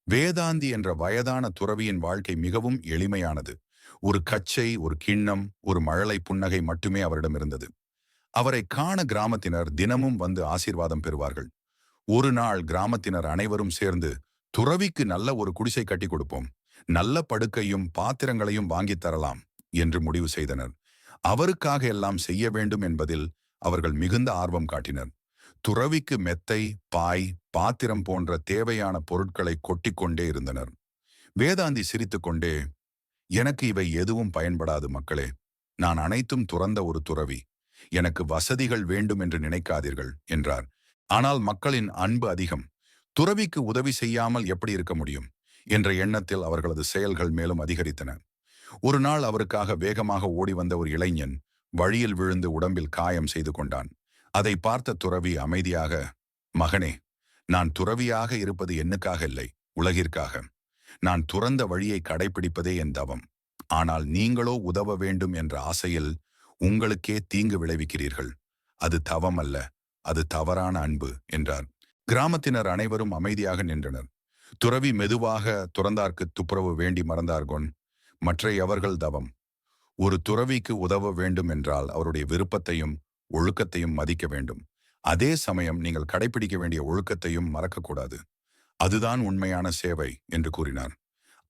வேதாந்தி என்ற வயதான துறவியின் வாழ்க்கை மிகவும் எளிமையானது. ஒரு கச்சை, ஒரு கிண்ணம், ஒரு மழலை புன்னகை மட்டுமே அவரிடம் இருந்தது. அவரை காண கிராமத்தினர் தினமும் வந்து ஆசீர்வாதம் பெறுவார்கள். ஒரு நாள் கிராமத்தினர் அனைவரும் சேர்ந்து, துறவிக்கு நல்ல ஒரு குடிசை கட்டி கொடுப்போம், நல்ல படுக்கையும் பாத்திரங்களையும் வாங்கித் தரலாம் என்று முடிவு செய்தனர். அவருக்காக எல்லாம் செய்ய வேண்டும் என்பதில் அவர்கள் மிகுந்த ஆர்வம் காட்டினர். துறவிக்கு மெத்தை, பாய், பாத்திரம் போன்ற தேவையான பொருட்களை கொட்டிக்கொண்டே இருந்தனர். வேதாந்தி சிரித்துக்கொண்டே, எனக்கு இவை எதுவும் பயன்படாது மக்களே. நான் அனைத்தும் துறந்த ஒரு துறவி. எனக்கு வசதிகள் வேண்டும் என்று நினைக்காதீர்கள் என்றார். ஆனால் மக்களின் அன்பு அதிகம். துறவிக்கு உதவி செய்யாமல் எப்படி இருக்க முடியும் என்ற எண்ணத்தில் அவர்களது செயல்கள் மேலும் அதிகரித்தன. ஒரு நாள் அவருக்காக வேகமாக ஓடி வந்த ஒரு இளைஞன் வழியில் விழுந்து உடம்பில் காயம் செய்து கொண்டான். அதை பார்த்த துறவி அமைதியாக, மகனே, நான் துறவியாக இருப்பது என்னுக்காக இல்லை, உலகிற்காக. நான் துறந்த வழியை கடைபிடிப்பதே என் தவம். ஆனால் நீங்களோ உதவ வேண்டும் என்ற ஆசையில் உங்களுக்கே தீங்கு விளைவிக்கிறீர்கள். அது தவம் அல்ல, அது தவறான அன்பு என்றார். கிராமத்தினர் அனைவரும் அமைதியாக நின்றனர். துறவி மெதுவாக, துறந்தார்க்கு துப்புரவு வேண்டி மறந்தார்கொன் மற்ற எவர்கள் தவம். ஒரு துறவிக்கு உதவ வேண்டும் என்றால் அவருடைய விருப்பத்தையும் ஒழுக்கத்தையும் மதிக்க வேண்டும். அதே சமயம் நீங்கள் கடைபிடிக்க வேண்டிய ஒழுக்கத்தையும் மறக்கக்கூடாது. அதுதான் உண்மையான சேவை என்று கூறினார்.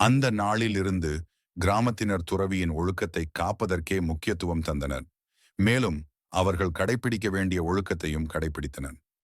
அந்த நாளிலிருந்து கிராமத்தினர் துறவியின் ஒழுக்கத்தை காப்பதற்கே முக்கியத்துவம் தந்தனர். மேலும் அவர்கள் கடைபிடிக்க வேண்டிய ஒழுக்கத்தையும் கடைபிடித்தனர்.